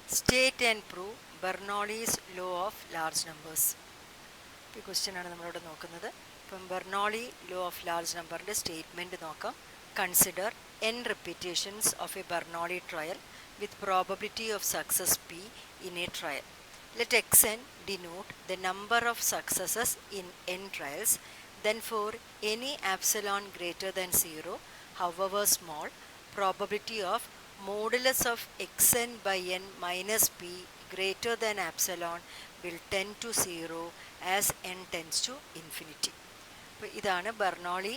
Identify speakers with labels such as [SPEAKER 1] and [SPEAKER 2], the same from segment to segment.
[SPEAKER 1] State and prove Bernoulli's law of large numbers. ഈ ക്വസ്റ്റ്യനാണ് നമ്മളിവിടെ നോക്കുന്നത്. ഇപ്പം ബെർണോളി ലോ ഓഫ് ലാർജ് നമ്പറിൻ്റെ സ്റ്റേറ്റ്മെൻറ്റ് നോക്കാം. Consider n repetitions of a Bernoulli trial with probability of success p in a trial. Let xn denote the number of successes in n trials. Then for any epsilon greater than 0, however small, probability of modulus of xn by n minus p greater than epsilon will tend to 0 as n tends to infinity. അപ്പോൾ ഇതാണ് Bernoulli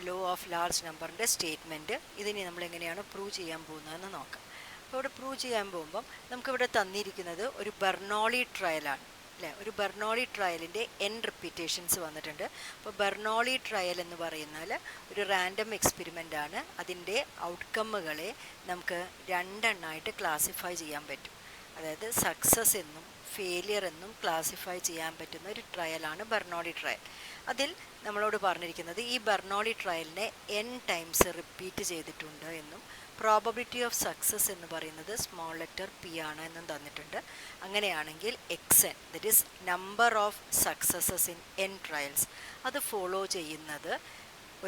[SPEAKER 1] law of large നമ്പറിൻ്റെ statement. ഇതിനി നമ്മളെങ്ങനെയാണ് prove ചെയ്യാൻ പോകുന്നതെന്ന് നോക്കാം. അപ്പോൾ ഇവിടെ prove ചെയ്യാൻ പോകുമ്പം നമുക്കിവിടെ തന്നിരിക്കുന്നത് ഒരു ബെർണോളി ട്രയലാണ് അല്ലേ. ഒരു ബെർണോളി ട്രയലിൻ്റെ n റിപ്പീറ്റേഷൻസ് വന്നിട്ടുണ്ട്. അപ്പോൾ ബെർണോളി ട്രയൽ എന്ന് പറയുന്നാൽ ഒരു റാൻഡം എക്സ്പെരിമെൻ്റ് ആണ്. അതിൻ്റെ ഔട്ട്കമ്മുകളെ നമുക്ക് രണ്ടെണ്ണമായിട്ട് ക്ലാസിഫൈ ചെയ്യാൻ പറ്റും. അതായത് സക്സസ് എന്നും ഫെയിലിയർ എന്നും ക്ലാസിഫൈ ചെയ്യാൻ പറ്റുന്ന ഒരു ട്രയലാണ് ബെർണോളി ട്രയൽ. അതിൽ നമ്മളോട് പറഞ്ഞിരിക്കുന്നത് ഈ ബെർണോളി ട്രയലിനെ n ടൈംസ് റിപ്പീറ്റ് ചെയ്തിട്ടുണ്ട് എന്നും പ്രോബബിലിറ്റി ഓഫ് സക്സസ് എന്ന് പറയുന്നത് സ്മോൾ ലെറ്റർ p ആണ് എന്നും തന്നിട്ടുണ്ട്. അങ്ങനെയാണെങ്കിൽ xn, that is number of successes in n trials, അത് ഫോളോ ചെയ്യുന്നത്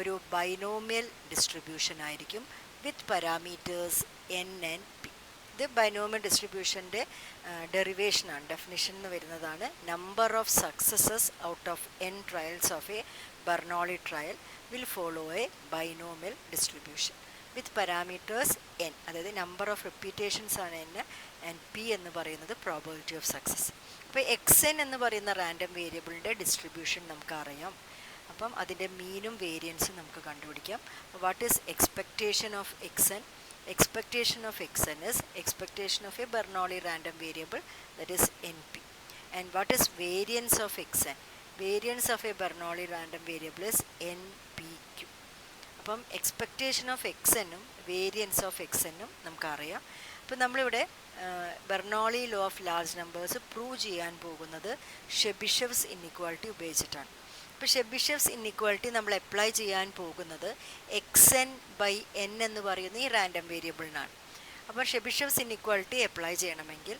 [SPEAKER 1] ഒരു ബൈനോമിയൽ ഡിസ്ട്രിബ്യൂഷൻ ആയിരിക്കും വിത്ത് പാരാമീറ്റേഴ്സ് n and p. ഇത് ബൈനോമിയൽ ഡിസ്ട്രിബ്യൂഷൻ്റെ ഡെറിവേഷനാണ്, ഡെഫിനിഷൻ എന്ന് വരുന്നതാണ്. Number of successes out of n trials of A Bernoulli trial will follow A binomial distribution with parameters n, അതായത് number of repetitions ആണ് n and p എന്ന് പറയുന്നത് probability of success. അപ്പോൾ xn എന്ന് പറയുന്ന random വേരിയബിളിൻ്റെ distribution നമുക്കറിയാം. അപ്പം അതിൻ്റെ മീനും വേരിയൻസും നമുക്ക് കണ്ടുപിടിക്കാം. What is expectation of xn? Expectation of xn is expectation of a Bernoulli random variable, that is np. And what is variance of xn? Variance of a Bernoulli random variable is npq. അപ്പം expectation of xnഉം variance of xnഉം നമുക്കറിയാം. അപ്പം നമ്മളിവിടെ Bernoulli law of large numbers prove ചെയ്യാൻ പോകുന്നത് ഷെബിഷെവ്സ് inequality ഉപയോഗിച്ചിട്ടാണ്. ഇപ്പോൾ ഷെബിഷെവ്സ് inequality നമ്മൾ apply ചെയ്യാൻ പോകുന്നത് xn ബൈ n എന്ന് പറയുന്ന ഈ റാൻഡം വേരിയബിളിനാണ്. അപ്പോൾ ഷെബിഷെവ്സ് ഇൻഇക്വാലിറ്റി അപ്ലൈ ചെയ്യണമെങ്കിൽ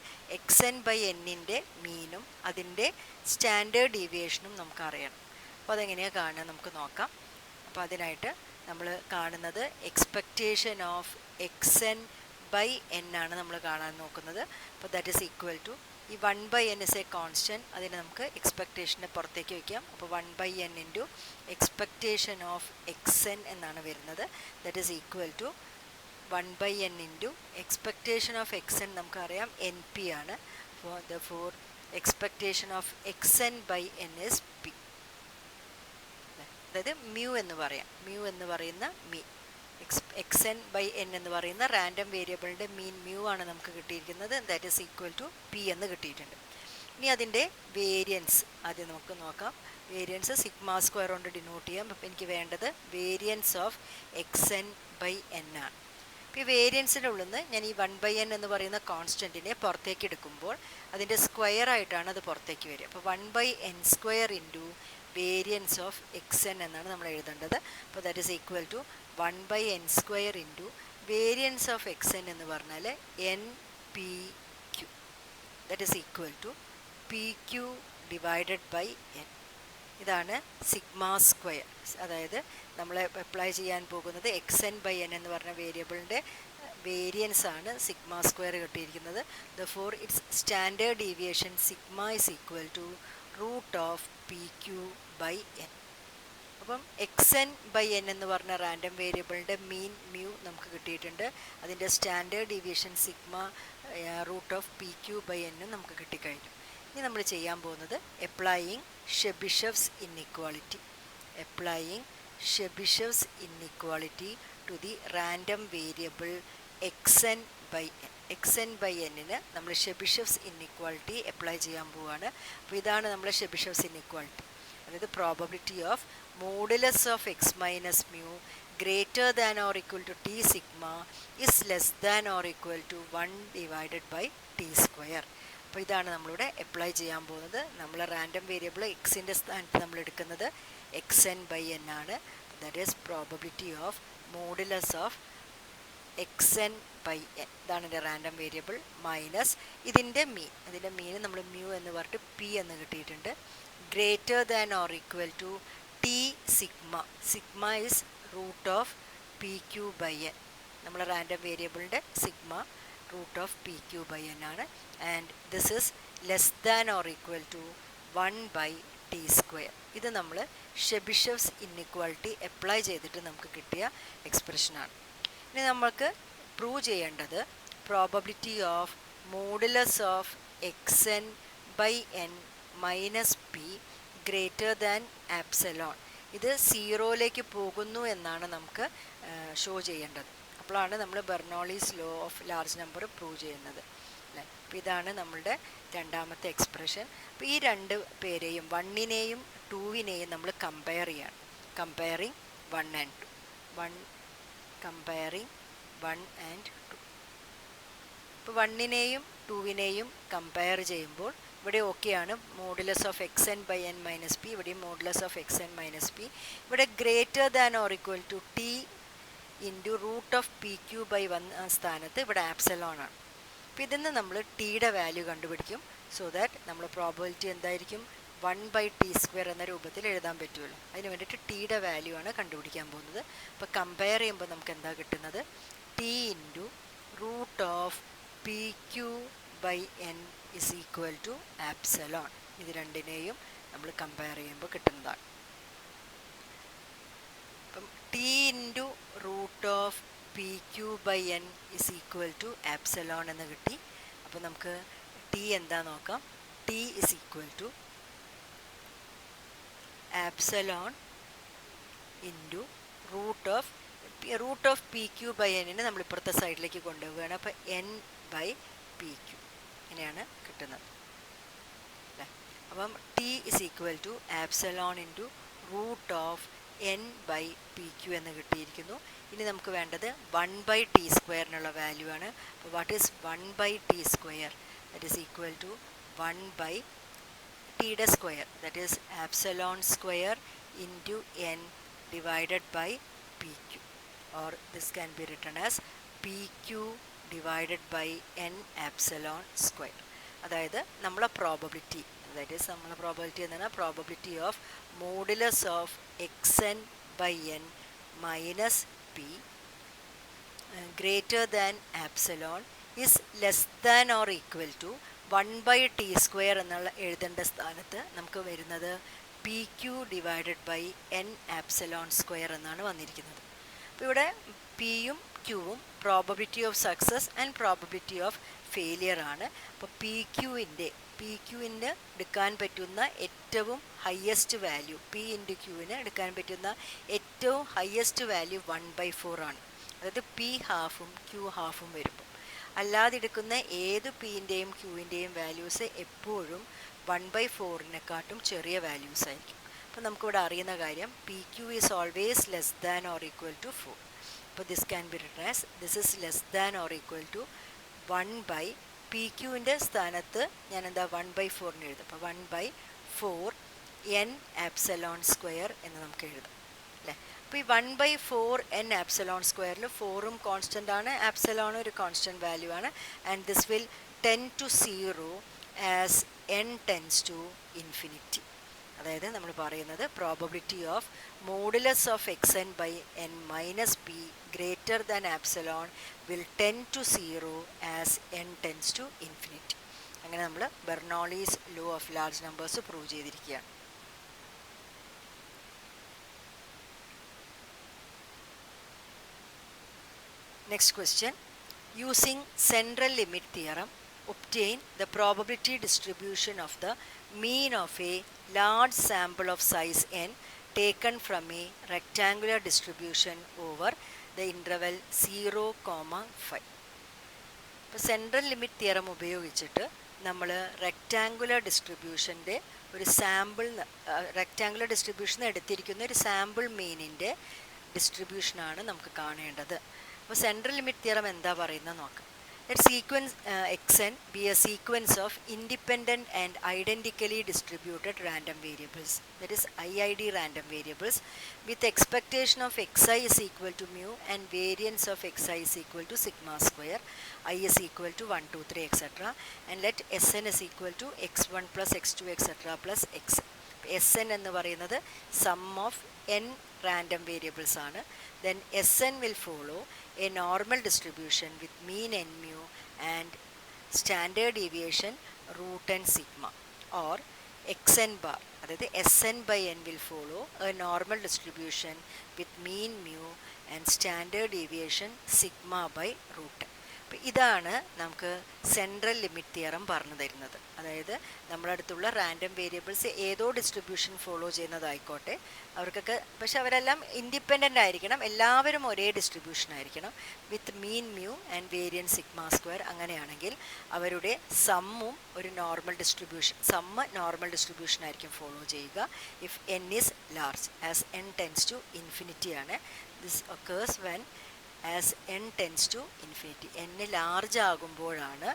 [SPEAKER 1] xn ബൈ എന്നിൻ്റെ മീനും അതിൻ്റെ സ്റ്റാൻഡേർഡ് ഡീവിയേഷനും നമുക്കറിയണം. അപ്പോൾ അതെങ്ങനെയാണ് കാണുക നമുക്ക് നോക്കാം. അപ്പോൾ അതിനായിട്ട് നമ്മൾ കാണുന്നത് expectation of xn by n ആണ് നമ്മൾ കാണാൻ നോക്കുന്നത്. അപ്പോൾ ദാറ്റ് ഈസ് ഈക്വൽ ടു ഈ 1/n ഇസ് എ കോൺസ്റ്റൻറ്റ്, അതിനെ നമുക്ക് എക്സ്പെക്റ്റേഷൻ്റെ പുറത്തേക്ക് വയ്ക്കാം. അപ്പോൾ 1/n into expectation of xn എന്നാണ് വരുന്നത്. That is equal to 1/n into expectation of xn നമുക്കറിയാം np ആണ്. അപ്പോൾ therefore expectation of xn by n is p, അതായത് മ്യൂ എന്ന് പറയാം. മ്യൂ എന്ന് പറയുന്ന മീൻ, xn ബൈ n എന്ന് പറയുന്ന റാൻഡം വേരിയബിളിൻ്റെ മീൻ മ്യൂ ആണ് നമുക്ക് കിട്ടിയിരിക്കുന്നത്. That is equal to p എന്ന് കിട്ടിയിട്ടുണ്ട്. ഇനി അതിൻ്റെ വേരിയൻസ് ആദ്യം നമുക്ക് നോക്കാം. വേരിയൻസ് സിഗ്മ സ്ക്വയർ കൊണ്ട് ഡിനോട്ട് ചെയ്യാം. അപ്പോൾ എനിക്ക് വേണ്ടത് variance of xn by n ആണ്. അപ്പോൾ ഈ വേരിയൻസിൻ്റെ ഉള്ളിൽ നിന്ന് ഞാൻ ഈ 1/n എന്ന് പറയുന്ന കോൺസ്റ്റൻറ്റിനെ പുറത്തേക്ക് എടുക്കുമ്പോൾ അതിൻ്റെ സ്ക്വയർ ആയിട്ടാണ് അത് പുറത്തേക്ക് വരിക. അപ്പോൾ 1/n square into variance of xn എന്നാണ് നമ്മൾ എഴുതേണ്ടത്. അപ്പോൾ that is equal to 1/n square into variance of xn എന്ന് പറഞ്ഞാൽ npq, that is equal to pq divided by n. ഇതാണ് സിഗ്മ സ്ക്വയർ. അതായത് നമ്മൾ അപ്ലൈ ചെയ്യാൻ പോകുന്നത് xn ബൈ n എന്ന് പറഞ്ഞ വേരിയബിളിൻ്റെ വേരിയൻസ് ആണ് സിഗ്മ സ്ക്വയർ കിട്ടിയിരിക്കുന്നത്. Therefore its standard deviation sigma is equal to root of pq by n. അപ്പം xn ബൈ n എന്ന് പറഞ്ഞ റാൻഡം വേരിയബിളിൻ്റെ മീൻ മ്യൂ നമുക്ക് കിട്ടിയിട്ടുണ്ട്. അതിൻ്റെ standard deviation sigma root of pq by n നമുക്ക് കിട്ടിക്കഴിഞ്ഞു. ഇനി നമ്മൾ ചെയ്യാൻ പോകുന്നത് applying Chebyshev's inequality. Applying Chebyshev's inequality to the random variable xn by n. xn by എന്നിന് നമ്മൾ ഷെബിഷെവ്സ് ഇൻഇക്വാലിറ്റി അപ്ലൈ ചെയ്യാൻ പോവുകയാണ്. അപ്പോൾ ഇതാണ് നമ്മൾ ഷെബിഷെവ്സ് ഇൻഇക്വാലിറ്റി, അതായത് probability of modulus of x minus mu greater than or equal to t sigma is less than or equal to 1 divided by t square. അപ്പോൾ ഇതാണ് നമ്മളിവിടെ അപ്ലൈ ചെയ്യാൻ പോകുന്നത്. നമ്മൾ റാൻഡം വേരിയബിൾ എക്സിൻ്റെ സ്ഥാനത്ത് നമ്മൾ എടുക്കുന്നത് xn ബൈ n ആണ്. That is probability of modulus of xn by n, ഇതാണ് എൻ്റെ റാൻഡം വേരിയബിൾ, മൈനസ് ഇതിൻ്റെ മീൻ നമ്മൾ മ്യൂ എന്ന് പറഞ്ഞിട്ട് പി എന്ന് കിട്ടിയിട്ടുണ്ട്, greater than or equal to t sigma is root of p q by n, നമ്മൾ റാൻഡം വേരിയബിളിൻ്റെ sigma root of p q by n ആണ്. And this is less than or equal to 1/t². ഇത് നമ്മൾ Chebyshev's inequality apply ചെയ്തിട്ട് നമുക്ക് കിട്ടിയ എക്സ്പ്രഷനാണ്. ഇനി നമുക്ക് പ്രൂവ് ചെയ്യേണ്ടത് probability of modulus of xn by n minus P greater than epsilon, ഇത് സീറോയിലേക്ക് പോകുന്നു എന്നാണ് നമുക്ക് ഷോ ചെയ്യേണ്ടത്. അപ്പോഴാണ് നമ്മൾ Bernoulli's law of large number prove ചെയ്യുന്നത് അല്ലേ. അപ്പോൾ ഇതാണ് നമ്മളുടെ രണ്ടാമത്തെ എക്സ്പ്രഷൻ. അപ്പോൾ ഈ രണ്ട് പേരെയും, 1നെയും 2വിനെയും നമ്മൾ കമ്പയർ ചെയ്യണം. Comparing 1 and 2, comparing 1 and 2. ഇപ്പോൾ 1നെയും 2വിനെയും കമ്പയർ ചെയ്യുമ്പോൾ ഇവിടെ ഓക്കെയാണ്, modulus of xn by n minus p, ഇവിടെയും modulus of xn minus p, ഇവിടെ greater than or equal to t into root of p q by 1 സ്ഥാനത്ത് ഇവിടെ ആപ്സലോൺ ആണ്. അപ്പോൾ ഇതിന്ന് നമ്മൾ ടിയുടെ വാല്യൂ കണ്ടുപിടിക്കും. സോ ദാറ്റ് നമ്മൾ പ്രോബബിലിറ്റി എന്തായിരിക്കും, 1/t² എന്ന രൂപത്തിൽ എഴുതാൻ പറ്റുമല്ലോ. അതിന് വേണ്ടിയിട്ട് ടിയുടെ വാല്യൂ ആണ് കണ്ടുപിടിക്കാൻ പോകുന്നത്. അപ്പോൾ കമ്പയർ ചെയ്യുമ്പോൾ നമുക്ക് എന്താ കിട്ടുന്നത്, t into root of p q by n is equal to epsilon. ഇത് രണ്ടിനെയും നമ്മൾ കമ്പയർ ചെയ്യുമ്പോൾ കിട്ടുന്നതാണ്. അപ്പം t into root of p q by n is equal to epsilon എന്ന് കിട്ടി. അപ്പോൾ നമുക്ക് ടി എന്താ നോക്കാം. T is equal to epsilon into root of p q by എന്നിനെ നമ്മൾ ഇപ്പുറത്തെ സൈഡിലേക്ക് കൊണ്ടുപോവുകയാണ്. അപ്പോൾ എൻ ബൈ പി ക്യൂ ഇങ്ങനെയാണ് കിട്ടുന്നത് അല്ലേ. അപ്പം T is equal to epsilon into root of N by P Q എന്ന് കിട്ടിയിരിക്കുന്നു. ഇനി നമുക്ക് വേണ്ടത് 1/t² വാല്യൂ ആണ്. അപ്പോൾ what is 1/t²? That is equal to 1/t², that is epsilon square into N divided by P Q, or this can be written as P Q divided by N epsilon square. അതായത് നമ്മളെ probability, that is നമ്മളെ probability എന്നാണ് probability of modulus of xn by n minus P greater than epsilon is less than or equal to 1/t² എന്നുള്ള എഴുതേണ്ട സ്ഥാനത്ത് നമുക്ക് വരുന്നത് p Q divided by N epsilon square എന്നാണ് വന്നിരിക്കുന്നത്. അപ്പോൾ ഇവിടെ പിയും ക്യൂവും probability of success and probability of failure ആണ്. അപ്പോൾ പി ക്യൂവിന് എടുക്കാൻ പറ്റുന്ന ഏറ്റവും ഹയസ്റ്റ് വാല്യൂ, പി ഇൻറ്റു ക്യൂവിന് എടുക്കാൻ പറ്റുന്ന ഏറ്റവും ഹയസ്റ്റ് വാല്യൂ 1/4 ആണ്. അതായത് പി ഹാഫും ക്യൂ ഹാഫും വരുമ്പോൾ, അല്ലാതെ എടുക്കുന്ന ഏത് പിൻ്റെയും ക്യൂവിൻ്റെയും വാല്യൂസ് എപ്പോഴും 1/4-നെക്കാട്ടും ചെറിയ വാല്യൂസ് ആയിരിക്കും. അപ്പോൾ നമുക്കിവിടെ അറിയുന്ന കാര്യം p q is always less than or equal to 4. അപ്പോൾ this can be written as this is less than or equal to 1/, p ക്യൂവിൻ്റെ സ്ഥാനത്ത് ഞാൻ എന്താ 1/4 എഴുതും. അപ്പോൾ 1/4 എൻ ആപ്സലോൺ സ്ക്വയർ എന്ന് നമുക്ക് എഴുതാം അല്ലേ. അപ്പോൾ ഈ 1/4 എൻ ആപ്സലോൺ സ്ക്വയറിൽ 4ഉം കോൺസ്റ്റൻ്റ് ആണ്, ആപ്സലോണും ഒരു കോൺസ്റ്റൻ്റ് വാല്യൂ ആണ്. And this will tend to 0 as n tends to infinity. അതായത് നമ്മൾ പറയുന്നത് probability of modulus of xn by n minus P greater than epsilon will tend to 0 as n tends to infinity. അങ്ങനെ നമ്മൾ Bernoulli's law of large numbers prove ചെയ്തിരിക്കുകയാണ്. Next question. Using central limit theorem, obtain the probability distribution of the mean of a large sample of size n taken from a rectangular distribution over the interval 0,5. ഇപ്പോൾ central limit theorem ഉപയോഗിച്ചിട്ട് നമ്മൾ rectangular ഡിസ്ട്രിബ്യൂഷൻ്റെ ഒരു sample, rectangular distribution എടുത്തിരിക്കുന്ന ഒരു sample മീനിൻ്റെ ഡിസ്ട്രിബ്യൂഷനാണ് നമുക്ക് കാണേണ്ടത്. അപ്പോൾ സെൻട്രൽ ലിമിറ്റ് തിയറം എന്താ പറയുന്നത് നോക്കാം. Let sequence xn be a sequence of independent and identically distributed random variables, that is IID random variables, with expectation of xi is equal to mu and variance of xi is equal to sigma square, I is equal to 1, 2, 3, etc. And let Sn is equal to x1 plus x2 etc. plus x. Sn എന്ന് പറയുന്നത് sum of n random variables ആണ്. Then Sn will follow a normal distribution with mean n mu and standard deviation root n sigma, or xn bar, അതായത് Sn by n will follow a normal distribution with mean mu and standard deviation sigma by root n. അപ്പോൾ ഇതാണ് നമുക്ക് central limit theorem പറഞ്ഞു തരുന്നത്. അതായത് നമ്മുടെ അടുത്തുള്ള random variables ഏതോ ഡിസ്ട്രിബ്യൂഷൻ ഫോളോ ചെയ്യുന്നതായിക്കോട്ടെ, അവർക്കൊക്കെ പക്ഷെ അവരെല്ലാം ഇൻഡിപെൻഡൻ്റ് ആയിരിക്കണം, എല്ലാവരും ഒരേ ഡിസ്ട്രിബ്യൂഷൻ ആയിരിക്കണം with mean mu and variance sigma square. അങ്ങനെയാണെങ്കിൽ അവരുടെ സമ്മും ഒരു നോർമൽ ഡിസ്ട്രിബ്യൂഷൻ ആയിരിക്കും ഫോളോ ചെയ്യുക if n is large, as n tends to infinity ആണ്. This occurs when as n tends to infinity. N large ആകുമ്പോഴാണ്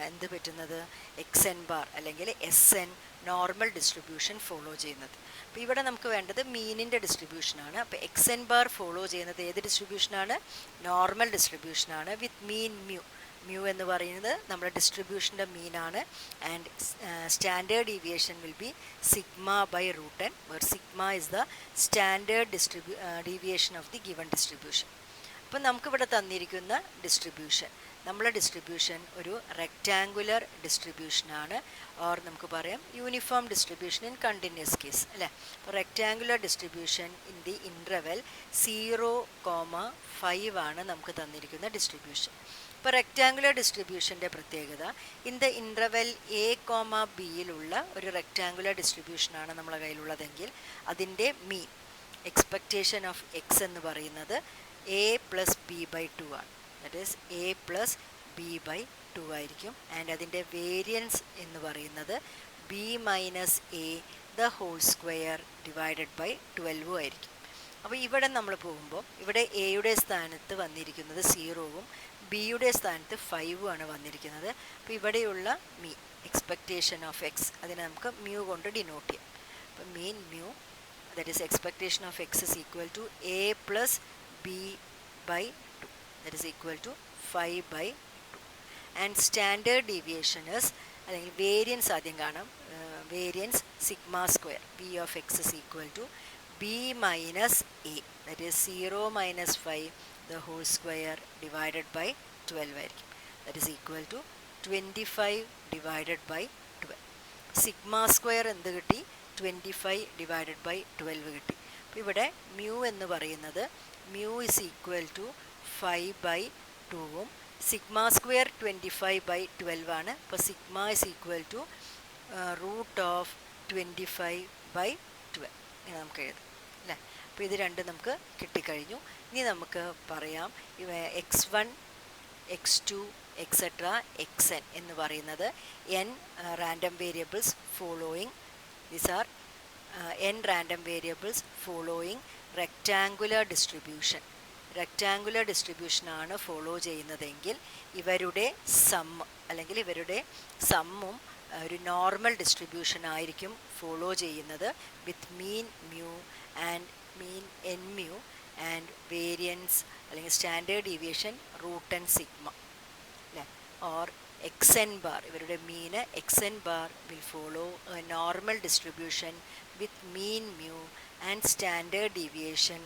[SPEAKER 1] എന്ത് പറ്റുന്നത്, എക്സ് എൻ ബാർ അല്ലെങ്കിൽ s n normal distribution follow ചെയ്യുന്നത്. അപ്പോൾ ഇവിടെ നമുക്ക് വേണ്ടത് മീനിൻ്റെ ഡിസ്ട്രിബ്യൂഷനാണ്. അപ്പോൾ എക്സ് എൻ ബാർ ഫോളോ ചെയ്യുന്നത് ഏത് ഡിസ്ട്രിബ്യൂഷനാണ്, നോർമൽ ഡിസ്ട്രിബ്യൂഷനാണ് വിത്ത് മീൻ മ്യൂ. മ്യൂ എന്ന് പറയുന്നത് നമ്മുടെ ഡിസ്ട്രിബ്യൂഷൻ്റെ മീനാണ്. And standard deviation will be sigma by root N, where sigma is the standard deviation of the given distribution. അപ്പം നമുക്കിവിടെ തന്നിരിക്കുന്ന ഡിസ്ട്രിബ്യൂഷൻ, നമ്മളെ ഡിസ്ട്രിബ്യൂഷൻ ഒരു റെക്റ്റാങ്കുലർ ഡിസ്ട്രിബ്യൂഷനാണ്, ഓർ നമുക്ക് പറയാം uniform distribution in continuous case അല്ലേ. അപ്പോൾ rectangular distribution in the interval 0,5 ആണ് നമുക്ക് തന്നിരിക്കുന്ന ഡിസ്ട്രിബ്യൂഷൻ. ഇപ്പോൾ റെക്റ്റാങ്കുലർ ഡിസ്ട്രിബ്യൂഷൻ്റെ പ്രത്യേകത, in the interval a comma ബിയിലുള്ള ഒരു റെക്റ്റാങ്കുലർ ഡിസ്ട്രിബ്യൂഷനാണ് നമ്മളെ കയ്യിലുള്ളതെങ്കിൽ അതിൻ്റെ മീൻ എക്സ്പെക്റ്റേഷൻ ഓഫ് എക്സ് എന്ന് പറയുന്നത് a plus b by 2 ആണ്. That is a plus b by 2 ആയിരിക്കും. ആൻഡ് അതിൻ്റെ വേരിയൻസ് എന്ന് പറയുന്നത് b minus a the whole square divided by 12 ആയിരിക്കും. അപ്പോൾ ഇവിടെ നമ്മൾ പോകുമ്പോൾ ഇവിടെ എയുടെ സ്ഥാനത്ത് വന്നിരിക്കുന്നത് 0-ഉം ബിയുടെ സ്ഥാനത്ത് 5-ഉം ആണ് വന്നിരിക്കുന്നത്. അപ്പോൾ ഇവിടെയുള്ള മീൻ എക്സ്പെക്റ്റേഷൻ ഓഫ് എക്സ് അതിനെ നമുക്ക് മ്യൂ കൊണ്ട് ഡിനോട്ട് ചെയ്യാം. അപ്പോൾ mean mu, that is expectation of x is equal to a plus b by 2, that is equal to 5 by 2. And standard deviation is, അല്ലെങ്കിൽ വേരിയൻസ് ആദ്യം കാണാം, variance sigma square p of x is equal to b minus a, that is 0 minus 5 the whole square divided by 12 ആയിരിക്കും. that is equal to 25 divided by 12. Sigma square എന്ത് കിട്ടി, 25 divided by 12 കിട്ടി. അപ്പോൾ ഇവിടെ mu എന്ന് പറയുന്നത് mu is equal to 5 by 2-ഉം sigma square 25 by 12 ആണ്. അപ്പോൾ sigma is equal to root of 25 by 12 ഇങ്ങനെ നമുക്ക് എഴുതാം അല്ലേ. അപ്പോൾ ഇത് രണ്ടും നമുക്ക് കിട്ടിക്കഴിഞ്ഞു. ഇനി നമുക്ക് പറയാം x1 x2 എക്സെട്ര xn എന്ന് പറയുന്നത് n random variables following, these are n random variables following rectangular distribution. Rectangular ഡിസ്ട്രിബ്യൂഷനാണ് ഫോളോ ചെയ്യുന്നതെങ്കിൽ ഇവരുടെ സമ്മ് അല്ലെങ്കിൽ ഇവരുടെ സമ്മും ഒരു നോർമൽ ഡിസ്ട്രിബ്യൂഷൻ ആയിരിക്കും ഫോളോ ചെയ്യുന്നത് with mean mu and mean n mu and variance അല്ലെങ്കിൽ standard deviation root n sigma അല്ലേ. ഓർ എക്സ് എൻ ബാർ, ഇവരുടെ മീന് x N bar will follow a normal distribution with mean mu and standard deviation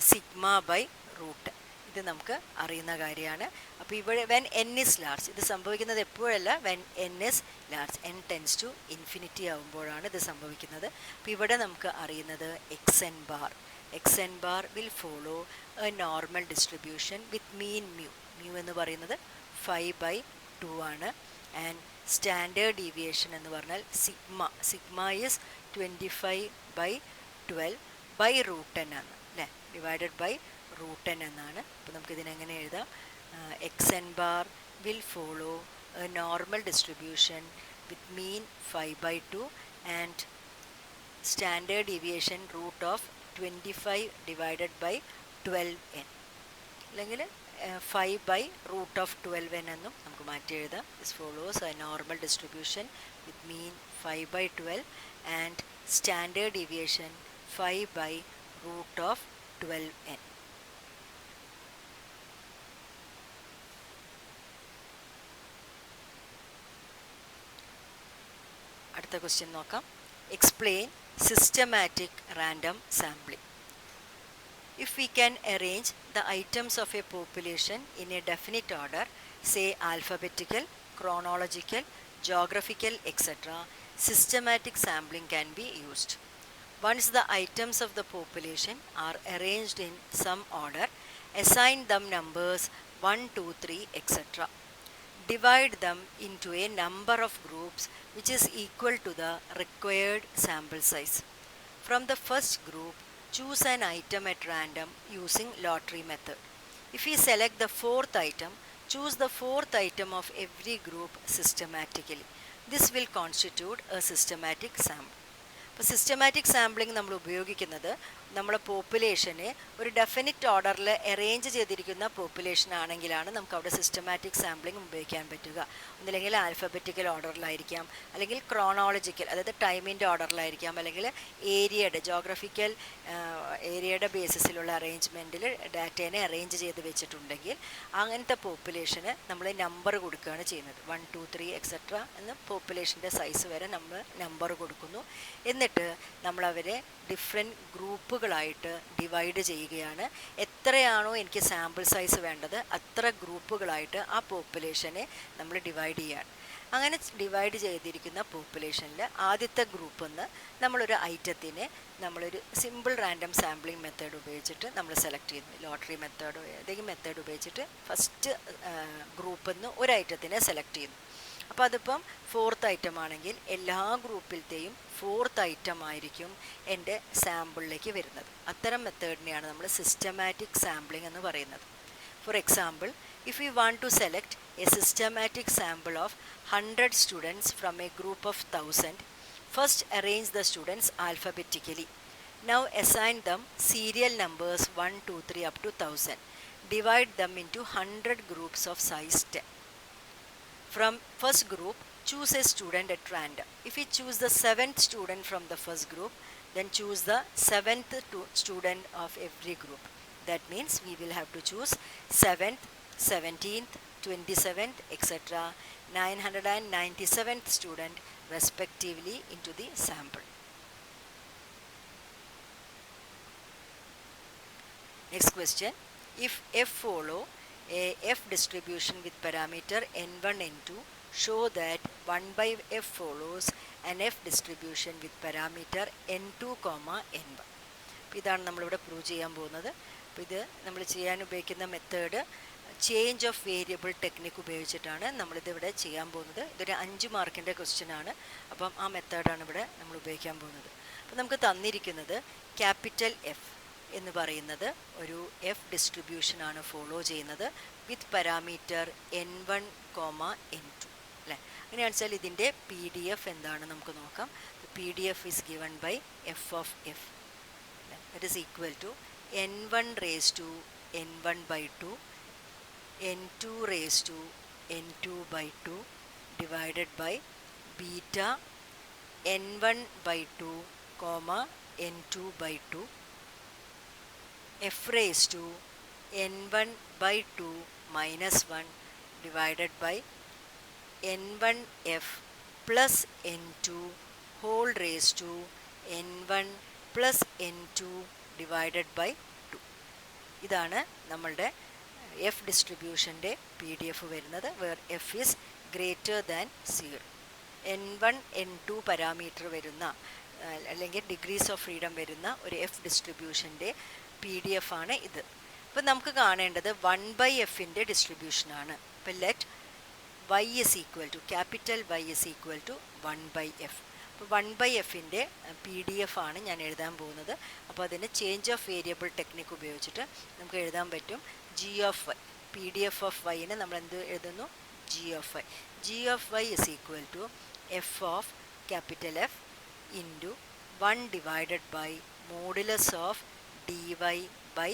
[SPEAKER 1] sigma by root. ഇത് നമുക്ക് അറിയുന്ന കാര്യമാണ്. അപ്പോൾ ഇവിടെ വെൻ എൻ ഇസ് ലാർജ്, ഇത് സംഭവിക്കുന്നത് എപ്പോഴല്ല, when n is large, n tends to infinity ആകുമ്പോഴാണ് ഇത് സംഭവിക്കുന്നത്. അപ്പോൾ ഇവിടെ നമുക്ക് അറിയുന്നത് x N bar will follow a normal distribution with mean mu. Mu എന്ന് പറയുന്നത് 5 by 2 ആണ്. ആൻഡ് സ്റ്റാൻഡേർഡ് ഡീവിയേഷൻ എന്ന് പറഞ്ഞാൽ sigma is 25 by 12 by root N ആണ് അല്ലേ, ഡിവൈഡഡ് ബൈ റൂട്ട് എൻ എന്നാണ്. അപ്പോൾ നമുക്കിതിനെങ്ങനെ എഴുതാം, X N bar will follow a normal distribution with mean 5 by 2 and standard deviation root of 25 divided by 12n, അല്ലെങ്കിൽ 5 by root of 12n എന്നും നമുക്ക് മാറ്റി എഴുതാം. This follows a normal distribution with mean 5 by 12 and standard deviation 5 by root of 12n. അടുത്ത question നോക്കാം. Explain systematic random sampling. If we can arrange the items of a population in a definite order, say alphabetical, chronological, geographical, etc., systematic sampling can be used. Once the items of the population are arranged in some order, assign them numbers 1, 2, 3, etc. Divide them into a number of groups which is equal to the required sample size. From the first group, choose an item at random using lottery method. If we select the fourth item, choose the fourth item of every group systematically. This will constitute a systematic sample. അപ്പോൾ systematic sampling നമ്മൾ ഉപയോഗിക്കുന്നത് നമ്മുടെ പോപ്പുലേഷനെ ഒരു definite ഓർഡറിൽ arrange ചെയ്തിരിക്കുന്ന population ആണെങ്കിലാണ് നമുക്ക് അവിടെ systematic sampling ഉപയോഗിക്കാൻ പറ്റുക. ഒന്നില്ലെങ്കിൽ ആൽഫബറ്റിക്കൽ ഓർഡറിലായിരിക്കാം, അല്ലെങ്കിൽ ക്രോണോളജിക്കൽ, അതായത് ടൈമിൻ്റെ ഓർഡറിലായിരിക്കാം, അല്ലെങ്കിൽ ഏരിയയുടെ ജോഗ്രഫിക്കൽ ഏരിയയുടെ ബേസിസിലുള്ള അറേഞ്ച്മെൻറ്റിൽ ഡാറ്റേനെ അറേഞ്ച് ചെയ്ത് വെച്ചിട്ടുണ്ടെങ്കിൽ അങ്ങനത്തെ പോപ്പുലേഷന് നമ്മൾ നമ്പർ കൊടുക്കുകയാണ് ചെയ്യുന്നത്. 1, 2, 3 എക്സെട്ര എന്ന് പോപ്പുലേഷൻ്റെ സൈസ് വരെ നമ്മൾ നമ്പർ കൊടുക്കുന്നു. എന്നിട്ട് നമ്മളവരെ ഡിഫറെൻറ്റ് ഗ്രൂപ്പുകളായിട്ട് ഡിവൈഡ് ചെയ്യുകയാണ്. എത്രയാണോ എനിക്ക് സാമ്പിൾ സൈസ് വേണ്ടത് അത്ര ഗ്രൂപ്പുകളായിട്ട് ആ പോപ്പുലേഷനെ നമ്മൾ ഡിവൈഡ് ചെയ്യുകയാണ്. അങ്ങനെ ഡിവൈഡ് ചെയ്തിരിക്കുന്ന പോപ്പുലേഷനിൽ ആദ്യത്തെ ഗ്രൂപ്പിൽ നിന്ന് നമ്മളൊരു ഐറ്റത്തിനെ നമ്മളൊരു സിമ്പിൾ റാൻഡം സാമ്പിളിംഗ് മെത്തേഡ് ഉപയോഗിച്ചിട്ട് നമ്മൾ സെലക്ട് ചെയ്യുന്നു. ലോട്ടറി മെത്തേഡോ ഏതെങ്കിലും മെത്തേഡ് ഉപയോഗിച്ചിട്ട് ഫസ്റ്റ് ഗ്രൂപ്പിൽ നിന്ന് ഒരു ഐറ്റത്തിനെ സെലക്ട് ചെയ്യുന്നു. അപ്പോൾ അതിപ്പം ഫോർത്ത് ഐറ്റം ആണെങ്കിൽ എല്ലാ ഗ്രൂപ്പിലത്തെയും ഫോർത്ത് ഐറ്റം ആയിരിക്കും എൻ്റെ സാമ്പിളിലേക്ക് വരുന്നത്. അത്തരം മെത്തേഡിനെയാണ് നമ്മൾ സിസ്റ്റമാറ്റിക് സാമ്പിളിംഗ് എന്ന് പറയുന്നത്. For example, if we want to select a systematic sample of 100 students from a group of 1000, first arrange the students alphabetically. Now assign them serial numbers 1, 2, 3 up to 1000. Divide them into 100 groups of size 10. From first group, choose a student at random. If we choose the 7th student from the first group, then choose the 7th student of every group. That means we will have to choose 7th, 17th, 27th, etc. 997th student respectively into the sample. Next question. If F follow a F distribution with parameter n1, n2, show that 1 by F follows an F distribution with parameter n2, n1. അപ്പോൾ ഇതാണ് നമ്മളിവിടെ prove ചെയ്യാൻ പോകുന്നത്. അപ്പോൾ ഇത് നമ്മൾ ചെയ്യാൻ ഉപയോഗിക്കുന്ന method change of variable technique ഉപയോഗിച്ചിട്ടാണ് നമ്മളിതിവിടെ ചെയ്യാൻ പോകുന്നത്. ഇതൊരു 5 മാർക്കിൻ്റെ ക്വസ്റ്റ്യൻ ആണ്. അപ്പം ആ മെത്തേഡാണ് ഇവിടെ നമ്മൾ ഉപയോഗിക്കാൻ പോകുന്നത്. അപ്പോൾ നമുക്ക് തന്നിരിക്കുന്നത് ക്യാപിറ്റൽ എഫ് എന്ന് പറയുന്നത് ഒരു എഫ് ഡിസ്ട്രിബ്യൂഷനാണ് ഫോളോ ചെയ്യുന്നത് വിത്ത് പാരാമീറ്റർ n1, n2 അല്ലേ. അങ്ങനെയാണെന്ന് വെച്ചാൽ ഇതിൻ്റെ PDF എന്താണ് നമുക്ക് നോക്കാം. PDF is given by F of F, that is equal to n1 raised to n1 by 2, n2 raised to n2 by 2 divided by beta n1 by 2, n2 by 2, f raised to n1 by 2 minus 1 divided by n1f plus n2 whole raised to n1 plus n2 divided by 2. ഇതാണ് നമ്മളുടെ F ഡിസ്ട്രിബ്യൂഷൻ്റെ PDF വരുന്നത്. Where F is greater than 0. n1, n2 parameter വരുന്ന അല്ലെങ്കിൽ degrees of freedom വരുന്ന ഒരു F ഡിസ്ട്രിബ്യൂഷൻ്റെ PDF ആണ് ഇത്. അപ്പോൾ നമുക്ക് കാണേണ്ടത് 1 by എഫിൻ്റെ ഡിസ്ട്രിബ്യൂഷനാണ്. അപ്പോൾ let y is equal to capital Y is equal to 1 by f. അപ്പോൾ 1 by എഫിൻ്റെ PDF ആണ് ഞാൻ എഴുതാൻ പോകുന്നത്. അപ്പോൾ അതിന് ചേഞ്ച് ഓഫ് വേരിയബിൾ ടെക്നിക്ക് ഉപയോഗിച്ചിട്ട് നമുക്ക് എഴുതാൻ പറ്റും g of y. PDF of yനെ നമ്മൾ എന്ത് എഴുതുന്നു? g of y. g of y is equal to f of capital F into 1 divided by modulus of dy by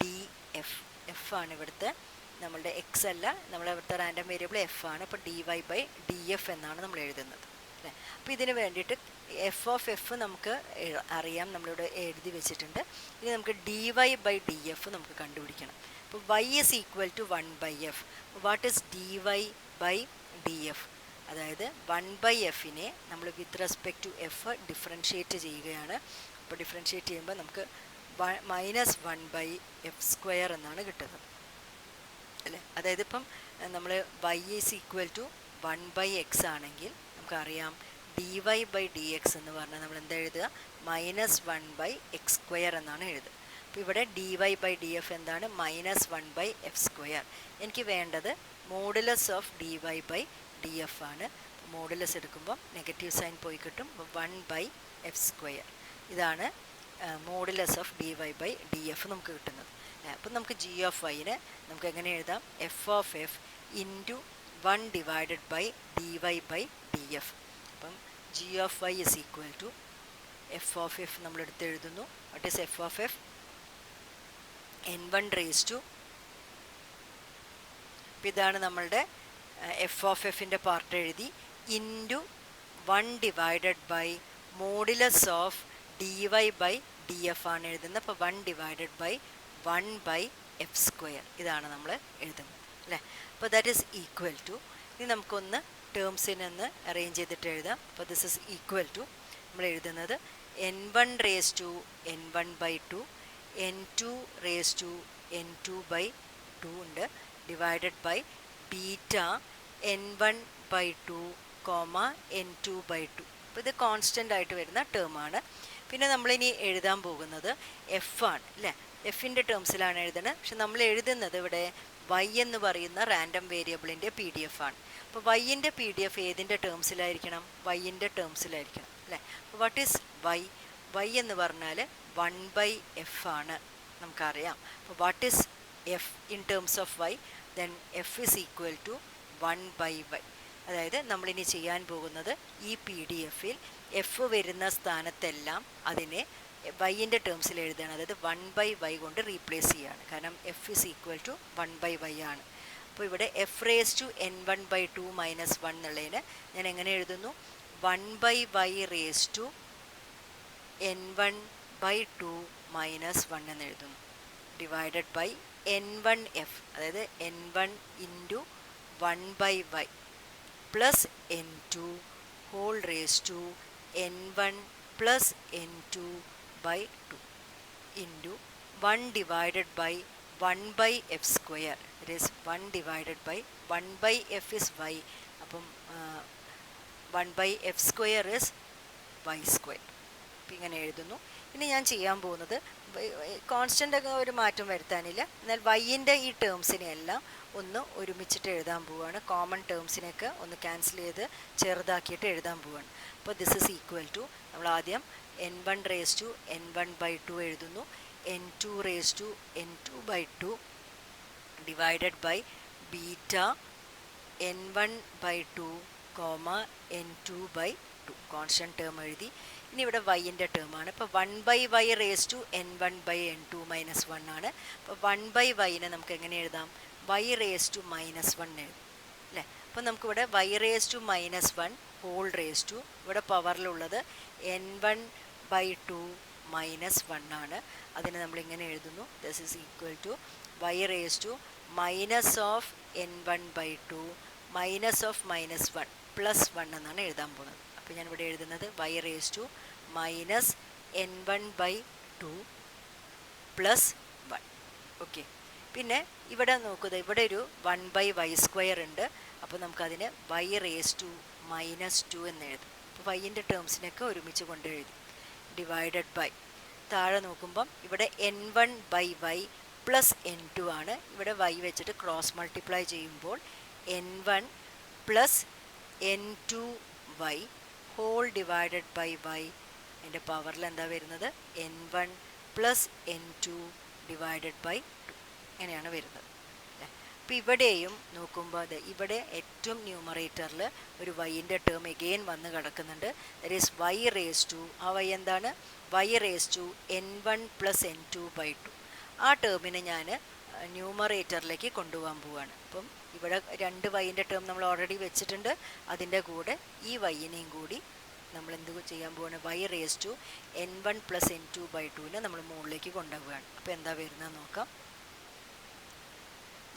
[SPEAKER 1] df. F ആണ് ഇവിടുത്തെ നമ്മളുടെ എക്സ് അല്ല, നമ്മളെ ഇവിടുത്തെ റാൻഡം വേരിയബിൾ എഫ് ആണ്. അപ്പോൾ dy/df എന്നാണ് നമ്മൾ എഴുതുന്നത് അല്ലേ. അപ്പോൾ ഇതിന് വേണ്ടിയിട്ട് എഫ് ഓഫ് എഫ് നമുക്ക് അറിയാം, നമ്മളിവിടെ എഴുതി വെച്ചിട്ടുണ്ട്. ഇനി നമുക്ക് dy/df നമുക്ക് കണ്ടുപിടിക്കണം. അപ്പോൾ y is equal to 1/f. What is dy/df? അതായത് 1/fനെ നമ്മൾ with respect to F differentiate ചെയ്യുകയാണ്. അപ്പോൾ ഡിഫറൻഷ്യേറ്റ് ചെയ്യുമ്പോൾ നമുക്ക് -1/f² എന്നാണ് കിട്ടുന്നത് അല്ലേ. അതായത് ഇപ്പം നമ്മൾ y is equal to 1/x ആണെങ്കിൽ നമുക്കറിയാം dy/dx എന്ന് പറഞ്ഞാൽ നമ്മൾ എന്താ എഴുതുക? -1/x² എന്നാണ് എഴുതുക. അപ്പോൾ ഇവിടെ dy/df എന്താണ്? -1/f². എനിക്ക് വേണ്ടത് മോഡുലസ് ഓഫ് dy/df ആണ്. മോഡുലസ് എടുക്കുമ്പോൾ നെഗറ്റീവ് സൈൻ പോയി കിട്ടും. 1/f². ഇതാണ് മോഡുലസ് ഓഫ് dy/df നമുക്ക് കിട്ടുന്നത്. അപ്പം നമുക്ക് g ഓഫ് yനെ നമുക്ക് എങ്ങനെ എഴുതാം? f of f into 1/dy/df. അപ്പം g of y is equal to f of f നമ്മളെടുത്ത് എഴുതുന്നു. What is f of f? n1 raise to, ഇതാണ് നമ്മളുടെ f ഓഫ് എഫിൻ്റെ പാർട്ട് എഴുതി, ഇൻറ്റു 1/, മോഡുലസ് ഓഫ് dy/df ആണ് എഴുതുന്നത്. അപ്പോൾ 1/1/f². ഇതാണ് നമ്മൾ എഴുതുന്നത് അല്ലേ. അപ്പോൾ ദാറ്റ് ഈസ് ഈക്വൽ ടു, ഇനി നമുക്കൊന്ന് ടേംസിനൊന്ന് അറേഞ്ച് ചെയ്തിട്ട് എഴുതാം. അപ്പോൾ ദിസ് ഇസ് ഈക്വൽ ടു നമ്മൾ എഴുതുന്നത് n1 raise to n1/2, n2 raise to n2/2 ഉണ്ട്, divided by beta n1/2, n2/2. അപ്പോൾ ഇത് കോൺസ്റ്റൻ്റ് ആയിട്ട് വരുന്ന ടേമാണ്. പിന്നെ നമ്മളിനി എഴുതാൻ പോകുന്നത് എഫ് ആണ് അല്ലേ. എഫിൻ്റെ ടേംസിലാണ് എഴുതുന്നത്. പക്ഷെ നമ്മൾ എഴുതുന്നത് ഇവിടെ y എന്ന് പറയുന്ന റാൻഡം വേരിയബിളിൻ്റെ PDF ആണ്. അപ്പോൾ വൈൻ്റെ PDF ഏതിൻ്റെ ടേംസിലായിരിക്കണം? വൈൻ്റെ ടേംസിലായിരിക്കണം അല്ലേ. അപ്പോൾ വാട്ട് ഈസ് y? y എന്ന് പറഞ്ഞാൽ 1/f ആണ് നമുക്കറിയാം. അപ്പോൾ what is f in terms of y? Then f is equal to 1/y. അതായത് നമ്മളിനി ചെയ്യാൻ പോകുന്നത് ഈ PDF-ൽ എഫ് വരുന്ന സ്ഥാനത്തെല്ലാം അതിനെ വൈൻ്റെ ടേംസിൽ എഴുതുകയാണ്. അതായത് 1/y കൊണ്ട് റീപ്ലേസ് ചെയ്യുകയാണ്. കാരണം F is equal to 1/y ആണ്. അപ്പോൾ ഇവിടെ f റേസ് ടു n1/2 -1 എന്നുള്ളതിന് ഞാൻ എങ്ങനെ എഴുതുന്നു? 1/y റേസ് ടു n1/2 -1 എന്ന് എഴുതുന്നു, ഡിവൈഡഡ് ബൈ n1f, അതായത് n1 into 1/y plus n2 whole raise to n1 plus n2/2 into 1 divided by 1/f². It is 1 divided by 1/f is y. അപ്പം 1/f² is y². അപ്പം ഇങ്ങനെ എഴുതുന്നു. ഇനി ഞാൻ ചെയ്യാൻ പോകുന്നത് കോൺസ്റ്റൻ്റൊക്കെ ഒരു മാറ്റം വരുത്താനില്ല. എന്നാൽ വൈൻ്റെ ഈ ടേംസിനെയെല്ലാം ഒന്ന് ഒരുമിച്ചിട്ട് എഴുതാൻ പോവുകയാണ്. കോമൺ ടേംസിനെയൊക്കെ ഒന്ന് ക്യാൻസൽ ചെയ്ത് ചെറുതാക്കിയിട്ട് എഴുതാൻ പോവുകയാണ്. അപ്പോൾ ദിസ് ഇസ് ഈക്വൽ ടു, നമ്മൾ ആദ്യം n1 റേസ് ടു n1/2 എഴുതുന്നു, n2 raise to n2/2 divided by beta n1/2, n2/2 constant term എഴുതി. ഇനി ഇവിടെ വൈൻ്റെ ടേമാണ്. ഇപ്പോൾ 1/y റേസ് ടു n1/n2 -1 ആണ്. അപ്പോൾ 1/yനെ നമുക്ക് എങ്ങനെ എഴുതാം? y റേസ് ടു -1 എഴുതും അല്ലേ. അപ്പോൾ നമുക്കിവിടെ y raise to -1 whole raise to, ഇവിടെ പവറിലുള്ളത് n1/2 -1 ആണ്. അതിന് നമ്മളിങ്ങനെ എഴുതുന്നു, this is equal to y raise to minus of n1/2 minus of -1 +1 എന്നാണ് എഴുതാൻ പോകുന്നത്. അപ്പോൾ ഞാനിവിടെ എഴുതുന്നത് y raise to minus n1/2 +1. Okay. പിന്നെ ഇവിടെ നോക്കുക, ഇവിടെ ഒരു 1/y² ഉണ്ട്. അപ്പോൾ നമുക്കതിന് y റേസ് ടു -2 എന്ന് എഴുതും. അപ്പോൾ വൈൻ്റെ ടേംസിനൊക്കെ ഒരുമിച്ച് കൊണ്ട് എഴുതും, ഡിവൈഡഡ് ബൈ താഴെ നോക്കുമ്പം ഇവിടെ n1/y പ്ലസ് n2 ആണ്. ഇവിടെ y വെച്ചിട്ട് ക്രോസ് മൾട്ടിപ്ലൈ ചെയ്യുമ്പോൾ n1 plus n2y whole divided by y. അതിൻ്റെ പവറിൽ എന്താ വരുന്നത്? n1 plus n2 divided by 2 ഇങ്ങനെയാണ് വരുന്നത് അല്ലേ. അപ്പോൾ ഇവിടെയും നോക്കുമ്പോൾ അത് ഇവിടെ ഏറ്റവും ന്യൂമറേറ്ററിൽ ഒരു വൈൻ്റെ ടേം എഗെയിൻ വന്ന് കിടക്കുന്നുണ്ട്. That is y raise to, ആ y എന്താണ്? y raise to n1 plus n2/2. ആ ടേമിനെ ഞാൻ ന്യൂമറേറ്ററിലേക്ക് കൊണ്ടുപോകാൻ പോവുകയാണ്. അപ്പം ഇവിടെ 2 വൈൻ്റെ ടേം നമ്മൾ ഓൾറെഡി വെച്ചിട്ടുണ്ട്. അതിൻ്റെ കൂടെ ഈ വൈനെയും കൂടി നമ്മൾ എന്ത് ചെയ്യാൻ പോവാണ്, y raise to n1 + n2/2 നമ്മൾ മുകളിലേക്ക് കൊണ്ടുപോവുകയാണ്. അപ്പോൾ എന്താ വരുന്നത് നോക്കാം.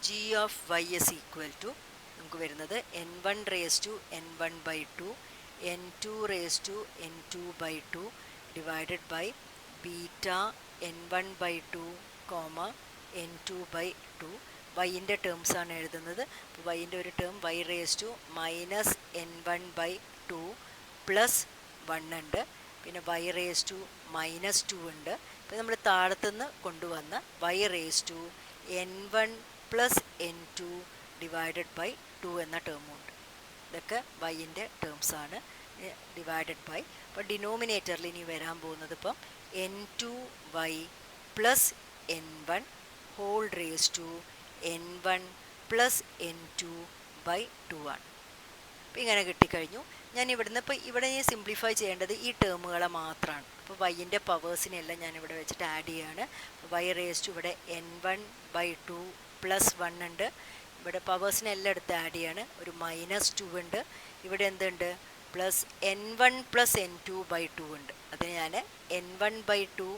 [SPEAKER 1] g of y is equal to നമുക്ക് വരുന്നത് n1 raise to n1/2 n2 raise to n2/2 divided by beta n1/2 n2/2. വൈൻ്റെ ടേംസ് ആണ് എഴുതുന്നത്. അപ്പോൾ വൈൻ്റെ ഒരു term y raise to -n1/2 plus 1 ഉണ്ട്. പിന്നെ y റേസ് ടു -2 ഉണ്ട്. അപ്പോൾ നമ്മൾ താഴത്തുനിന്ന് കൊണ്ടുവന്ന y raise to n1 + n2 divided by 2 എന്ന ടേമുണ്ട്. ഇതൊക്കെ വൈൻ്റെ ടേംസ് ആണ്. ഡിവൈഡഡ് ബൈ, അപ്പോൾ ഡിനോമിനേറ്ററിൽ ഇനി വരാൻ പോകുന്നത് ഇപ്പം n2y + n1 whole raise to n1 + n2/2 ആണ്. അപ്പോൾ ഇങ്ങനെ കിട്ടിക്കഴിഞ്ഞു. ഞാൻ ഇവിടുന്ന് ഇപ്പോൾ ഇവിടെ സിംപ്ലിഫൈ ചെയ്യേണ്ടത് ഈ ടേമുകളെ മാത്രമാണ്. അപ്പോൾ വൈൻ്റെ പവേഴ്സിനെല്ലാം ഞാൻ ഇവിടെ വെച്ചിട്ട് ആഡ് ചെയ്യാണ്. y റേസ് ടു ഇവിടെ n1/2 + 1 ഉണ്ട്. ഇവിടെ പവേഴ്സിനെല്ലാം എടുത്ത് ആഡ് ചെയ്യാണ്. ഒരു -2 ഉണ്ട്. ഇവിടെ എന്തുണ്ട്, പ്ലസ് n1 + n2/2 ഉണ്ട്. അതിന് ഞാൻ n1/2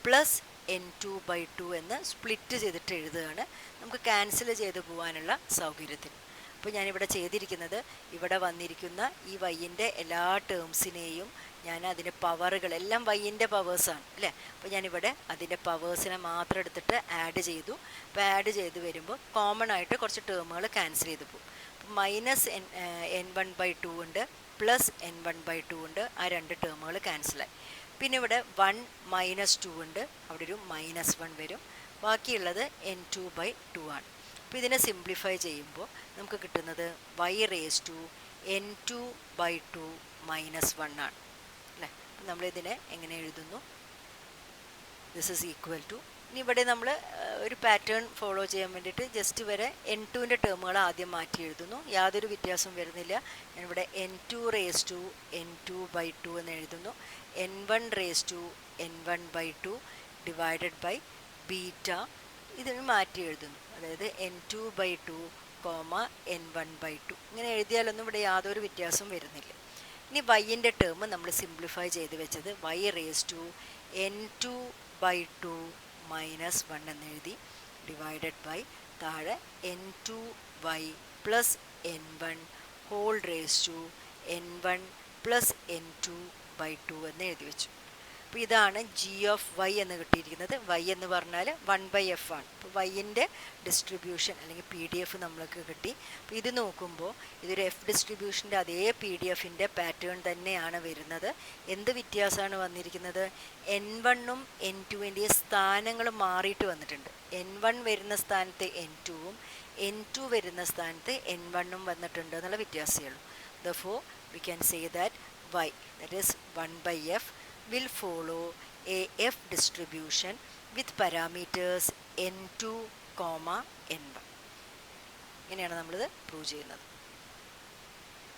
[SPEAKER 1] + n2/2 എന്ന് സ്പ്ലിറ്റ് ചെയ്തിട്ട് എഴുതുകയാണ്, നമുക്ക് ക്യാൻസൽ ചെയ്ത് പോകാനുള്ള സൗകര്യത്തിന്. അപ്പോൾ ഞാനിവിടെ ചെയ്തിരിക്കുന്നത്, ഇവിടെ വന്നിരിക്കുന്ന ഈ വൈൻ്റെ എല്ലാ ടേംസിനെയും ഞാൻ അതിൻ്റെ പവറുകൾ എല്ലാം വൈൻ്റെ പവേഴ്സാണ് അല്ലേ. അപ്പോൾ ഞാനിവിടെ അതിൻ്റെ പവേഴ്സിനെ മാത്രം എടുത്തിട്ട് ആഡ് ചെയ്തു. അപ്പോൾ ആഡ് ചെയ്ത് വരുമ്പോൾ കോമൺ ആയിട്ട് കുറച്ച് ടേമുകൾ ക്യാൻസൽ ചെയ്ത് പോകും. അപ്പോൾ -n1/2 ഉണ്ട്, പ്ലസ് n1/2 ഉണ്ട്. ആ 2 ടേമുകൾ ക്യാൻസലായി. പിന്നെ ഇവിടെ 1 -2 ഉണ്ട്, അവിടെ ഒരു -1 വരും. ബാക്കിയുള്ളത് n2/2 ആണ്. അപ്പോൾ ഇതിനെ സിംപ്ലിഫൈ ചെയ്യുമ്പോൾ നമുക്ക് കിട്ടുന്നത് y റേസ് ടു n2/2 -1 ആണ് അല്ലേ. അപ്പോൾ നമ്മളിതിനെ എങ്ങനെ എഴുതുന്നു, ദിസ് ഈസ് ഈക്വൽ ടു, ഇനി ഇവിടെ നമ്മൾ ഒരു പാറ്റേൺ ഫോളോ ചെയ്യാൻ വേണ്ടിയിട്ട് ജസ്റ്റ് വരെ n2ൻ്റെ ടേമുകൾ ആദ്യം മാറ്റി എഴുതുന്നു. യാതൊരു വ്യത്യാസവും വരുന്നില്ല. ഞാനിവിടെ n2 റേസ് ടു n2/2 എന്ന് എഴുതുന്നു. n1 raise to n1/2 divided by beta ഇതിന് മാറ്റി എഴുതുന്നു. അതായത് n2/2 n1/2 ഇങ്ങനെ എഴുതിയാലൊന്നും ഇവിടെ യാതൊരു വ്യത്യാസവും വരുന്നില്ല. ഇനി വൈൻ്റെ ടേം നമ്മൾ സിംപ്ലിഫൈ ചെയ്ത് വെച്ചത് y റേസ് ടു n2/2 -1 എന്നെഴുതി, ഡിവൈഡഡ് ബൈ താഴെ n2y + n1 whole raise to n1 + n2/2 എന്ന് എഴുതി വെച്ചു. അപ്പോൾ ഇതാണ് g of y എന്ന് കിട്ടിയിരിക്കുന്നത്. y എന്ന് പറഞ്ഞാൽ 1/f ആണ്. അപ്പോൾ വൈൻ്റെ ഡിസ്ട്രിബ്യൂഷൻ അല്ലെങ്കിൽ PDF നമ്മൾക്ക് കിട്ടി. അപ്പോൾ ഇത് നോക്കുമ്പോൾ ഇതൊരു എഫ് ഡിസ്ട്രിബ്യൂഷൻ്റെ അതേ PDF-ൻ്റെ പാറ്റേൺ തന്നെയാണ് വരുന്നത്. എന്ത് വ്യത്യാസമാണ് വന്നിരിക്കുന്നത്, n1ഉം n2ൻ്റെയും സ്ഥാനങ്ങൾ മാറിയിട്ട് വന്നിട്ടുണ്ട്. n1 വരുന്ന സ്ഥാനത്ത് n2ഉം n2 വരുന്ന സ്ഥാനത്ത് n1ഉം വന്നിട്ടുണ്ട് എന്നുള്ള വ്യത്യാസമേ ഉള്ളൂ. Therefore we can say that y, that is 1/f, will follow a f distribution with parameters n2, n1. ഇങ്ങനെയാണ് നമ്മളിത് പ്രൂവ് ചെയ്യുന്നത്.